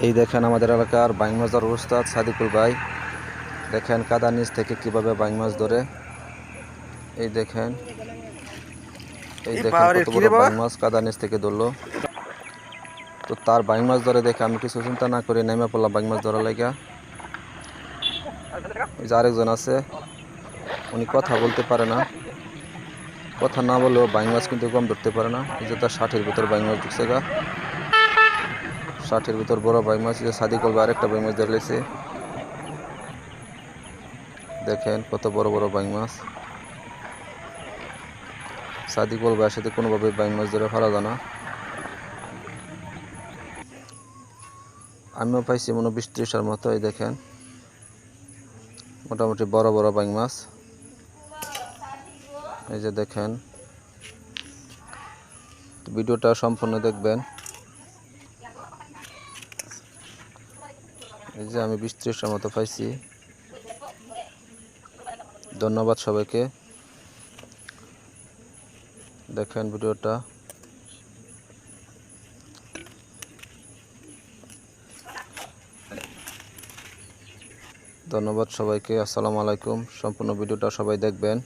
এই দেখেন আমাদের এলাকার বাইং মাছ ধরার উস্তাদ সাদিকুল ভাই। দেখেন কাদার নিচ থেকে কিভাবে বাইং মাছ ধরে। এই দেখেন কত বড় বাইং মাছ কাদার নিচ থেকে ধরলো। তো তার বাইং মাছ ধরে দেখে আমি কিছু চিন্তা না করে নেমে পড়লাম বাইং মাছ ধরার লাগা। ওই যে আরেকজন আছে, উনি কথা বলতে পারে না, কথা না বলেও বাইং মাছ কিন্তু কম ধরতে পারে না। এই যে তার 60-এর ভিতর বাইং মাছ ঢুকছে গা, 60-এর ভিতর বড় বাইং মাছ। যে সাদিকুল ভাই আরেকটা বাইং মাছ ধরে লেছে। দেখেন কত বড় বড় বাইং মাছ। সাদিকুল ভাইয়ের সাথে কোনোভাবে বাইং মাছ ধরে ফেলা যায় না। আমিও পাইছি মনে 20-30টার মতো। এই দেখেন মোটামুটি বড় বড় বাইং মাছ। এই যে দেখেন, ভিডিওটা সম্পূর্ণ দেখবেন। এই যে আমি 20-30টার মতো পাইছি। ধন্যবাদ সবাইকে। দেখেন ভিডিওটা। ধন্যবাদ সবাইকে। আসসালামু আলাইকুম। সম্পূর্ণ ভিডিওটা সবাই দেখবেন।